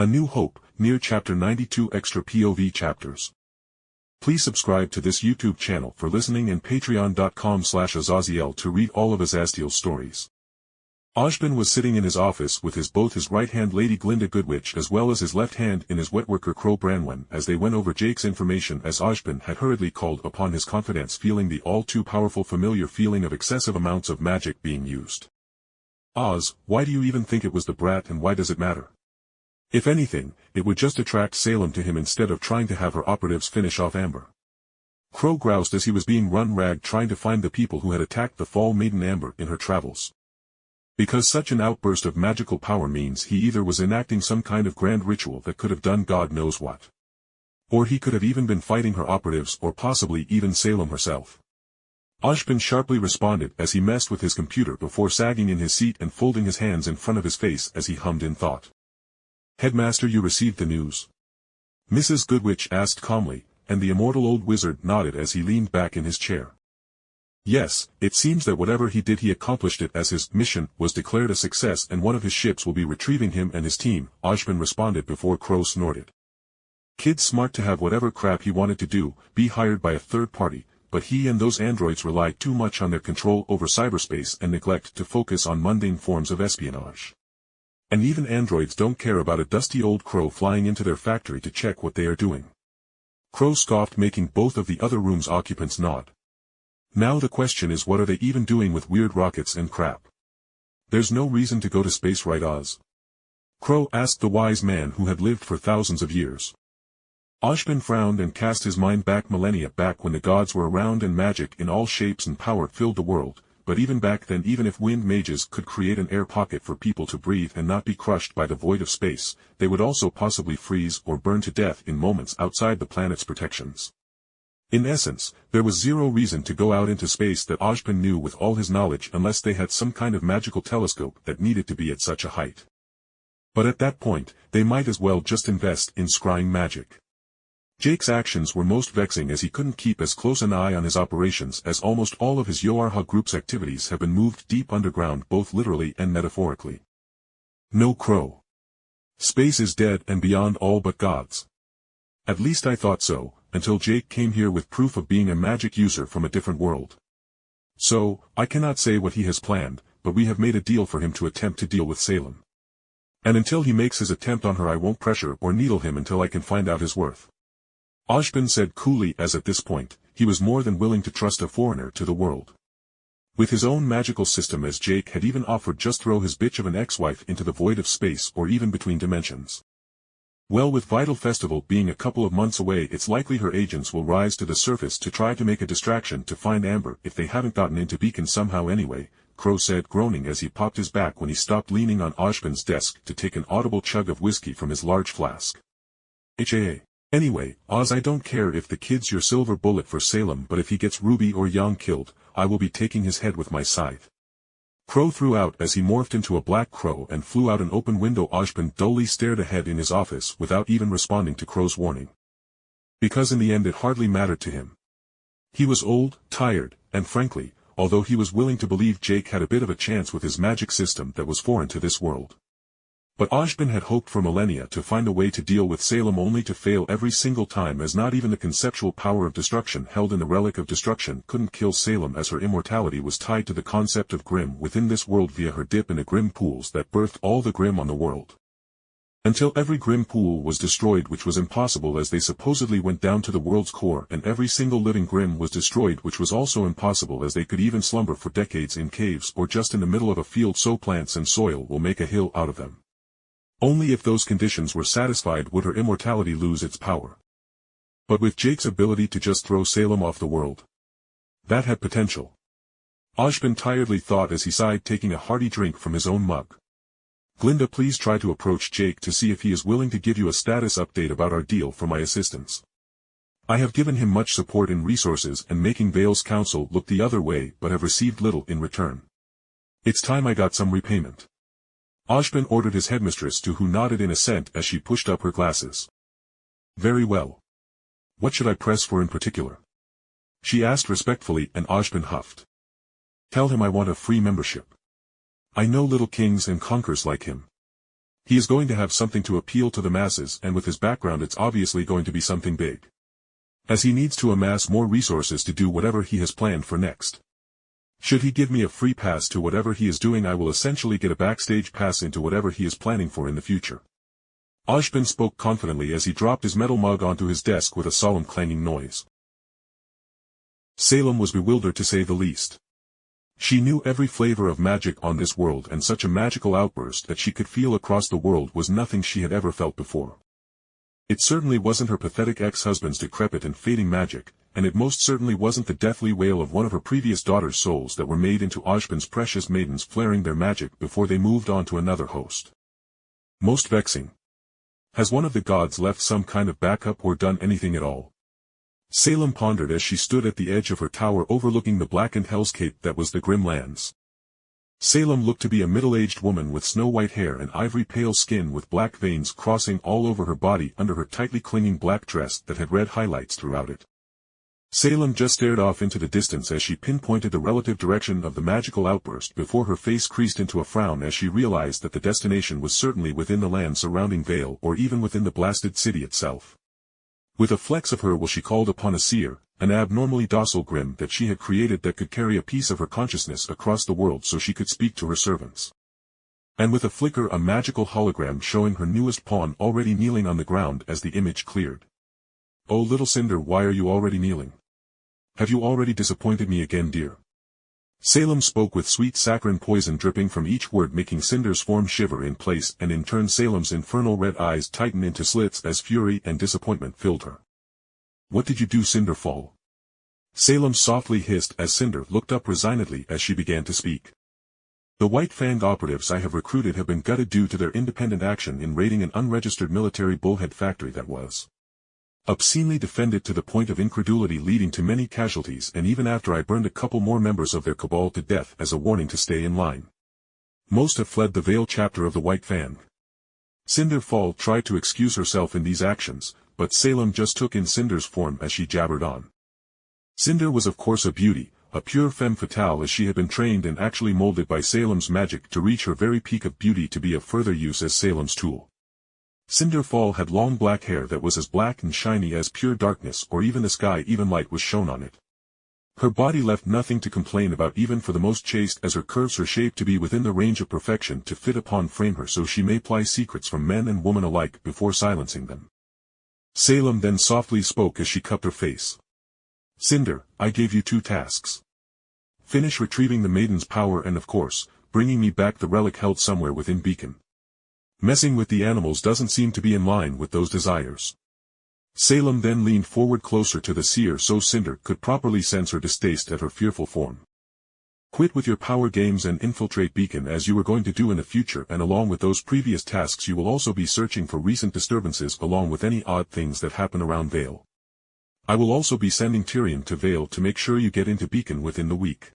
A New Hope, Nier Chapter 92 Extra POV Chapters. Please subscribe to this YouTube channel for listening and patreon.com/Azazyel to read all of Azazyel's stories. Ozpin was sitting in his office with both his right hand Lady Glynda Goodwitch as well as his left hand in his wetworker Qrow Branwen as they went over Jake's information as Ozpin had hurriedly called upon his confidants, feeling the all too powerful familiar feeling of excessive amounts of magic being used. Oz, why do you even think it was the brat, and why does it matter? If anything, it would just attract Salem to him instead of trying to have her operatives finish off Amber. Qrow groused as he was being run ragged trying to find the people who had attacked the Fall Maiden Amber in her travels. Because such an outburst of magical power means he either was enacting some kind of grand ritual that could have done God knows what. Or he could have even been fighting her operatives or possibly even Salem herself. Ozpin sharply responded as he messed with his computer before sagging in his seat and folding his hands in front of his face as he hummed in thought. Headmaster, you received the news? Mrs. Goodwitch asked calmly, and the immortal old wizard nodded as he leaned back in his chair. Yes, it seems that whatever he did he accomplished it, as his mission was declared a success and one of his ships will be retrieving him and his team, Ozpin responded before Qrow snorted. Kid's smart to have whatever crap he wanted to do, be hired by a third party, but he and those androids rely too much on their control over cyberspace and neglect to focus on mundane forms of espionage. And even androids don't care about a dusty old crow flying into their factory to check what they are doing. Qrow scoffed, making both of the other room's occupants nod. Now the question is, what are they even doing with weird rockets and crap? There's no reason to go to space, right, Oz? Qrow asked the wise man who had lived for thousands of years. Ozpin frowned and cast his mind back millennia back when the gods were around and magic in all shapes and power filled the world. But even back then, even if wind mages could create an air pocket for people to breathe and not be crushed by the void of space, they would also possibly freeze or burn to death in moments outside the planet's protections. In essence, there was zero reason to go out into space that Ozpin knew with all his knowledge unless they had some kind of magical telescope that needed to be at such a height. But at that point, they might as well just invest in scrying magic. Jake's actions were most vexing as he couldn't keep as close an eye on his operations as almost all of his Yoarha group's activities have been moved deep underground both literally and metaphorically. No, Qrow. Space is dead and beyond all but gods. At least I thought so, until Jake came here with proof of being a magic user from a different world. So, I cannot say what he has planned, but we have made a deal for him to attempt to deal with Salem. And until he makes his attempt on her, I won't pressure or needle him until I can find out his worth. Ozpin said coolly, as at this point, he was more than willing to trust a foreigner to the world. With his own magical system, as Jake had even offered, just throw his bitch of an ex-wife into the void of space or even between dimensions. Well, with Vital Festival being a couple of months away, it's likely her agents will rise to the surface to try to make a distraction to find Amber if they haven't gotten into Beacon somehow anyway, Qrow said, groaning as he popped his back when he stopped leaning on Ozpin's desk to take an audible chug of whiskey from his large flask. Anyway, Oz, I don't care if the kid's your silver bullet for Salem, but if he gets Ruby or Yang killed, I will be taking his head with my scythe. Qrow threw out as he morphed into a black crow and flew out an open window. Ozpin dully stared ahead in his office without even responding to Qrow's warning. Because in the end it hardly mattered to him. He was old, tired, and frankly, although he was willing to believe Jake had a bit of a chance with his magic system that was foreign to this world. But Ozpin had hoped for millennia to find a way to deal with Salem, only to fail every single time, as not even the conceptual power of destruction held in the Relic of Destruction couldn't kill Salem, as her immortality was tied to the concept of Grim within this world via her dip in the Grim pools that birthed all the Grim on the world. Until every Grim pool was destroyed, which was impossible as they supposedly went down to the world's core, and every single living Grim was destroyed, which was also impossible as they could even slumber for decades in caves or just in the middle of a field, so plants and soil will make a hill out of them. Only if those conditions were satisfied would her immortality lose its power. But with Jake's ability to just throw Salem off the world, that had potential. Ozpin tiredly thought as he sighed, taking a hearty drink from his own mug. Glynda, please try to approach Jake to see if he is willing to give you a status update about our deal for my assistance. I have given him much support in resources and making Vale's council look the other way, but have received little in return. It's time I got some repayment. Ozpin ordered his headmistress to, who nodded in assent as she pushed up her glasses. Very well. What should I press for in particular? She asked respectfully, and Ozpin huffed. Tell him I want a free membership. I know little kings and conquerors like him. He is going to have something to appeal to the masses, and with his background it's obviously going to be something big. As he needs to amass more resources to do whatever he has planned for next. Should he give me a free pass to whatever he is doing, I will essentially get a backstage pass into whatever he is planning for in the future. Ozpin spoke confidently as he dropped his metal mug onto his desk with a solemn clanging noise. Salem was bewildered to say the least. She knew every flavor of magic on this world, and such a magical outburst that she could feel across the world was nothing she had ever felt before. It certainly wasn't her pathetic ex-husband's decrepit and fading magic, and it most certainly wasn't the deathly wail of one of her previous daughter's souls that were made into Ozpin's precious maidens flaring their magic before they moved on to another host. Most vexing. Has one of the gods left some kind of backup or done anything at all? Salem pondered as she stood at the edge of her tower overlooking the blackened hellscape that was the Grim Lands. Salem looked to be a middle-aged woman with snow-white hair and ivory-pale skin with black veins crossing all over her body under her tightly clinging black dress that had red highlights throughout it. Salem just stared off into the distance as she pinpointed the relative direction of the magical outburst before her face creased into a frown as she realized that the destination was certainly within the land surrounding Vale or even within the blasted city itself. With a flex of her will she called upon a seer, an abnormally docile Grimm that she had created that could carry a piece of her consciousness across the world so she could speak to her servants. And with a flicker a magical hologram showing her newest pawn already kneeling on the ground as the image cleared. "Oh little Cinder, why are you already kneeling? Have you already disappointed me again, dear?" Salem spoke with sweet saccharine poison dripping from each word, making Cinder's form shiver in place, and in turn Salem's infernal red eyes tighten into slits as fury and disappointment filled her. "What did you do, Cinderfall?" Salem softly hissed as Cinder looked up resignedly as she began to speak. "The White Fang operatives I have recruited have been gutted due to their independent action in raiding an unregistered military bullhead factory that was obscenely defended to the point of incredulity, leading to many casualties, and even after I burned a couple more members of their cabal to death as a warning to stay in line. Most have fled the Vale chapter of the White Fang." Cinderfall tried to excuse herself in these actions, but Salem just took in Cinder's form as she jabbered on. Cinder was of course a beauty, a pure femme fatale, as she had been trained and actually molded by Salem's magic to reach her very peak of beauty to be of further use as Salem's tool. Cinderfall had long black hair that was as black and shiny as pure darkness or even the sky, even light was shone on it. Her body left nothing to complain about even for the most chaste, as her curves were shaped to be within the range of perfection to fit upon frame her so she may ply secrets from men and women alike before silencing them. Salem then softly spoke as she cupped her face. "Cinder, I gave you 2 tasks. Finish retrieving the maiden's power and of course, bringing me back the relic held somewhere within Beacon. Messing with the animals doesn't seem to be in line with those desires." Salem then leaned forward closer to the seer so Cinder could properly sense her distaste at her fearful form. "Quit with your power games and infiltrate Beacon as you were going to do in the future, and along with those previous tasks you will also be searching for recent disturbances along with any odd things that happen around Vale. I will also be sending Tyrion to Vale to make sure you get into Beacon within the week."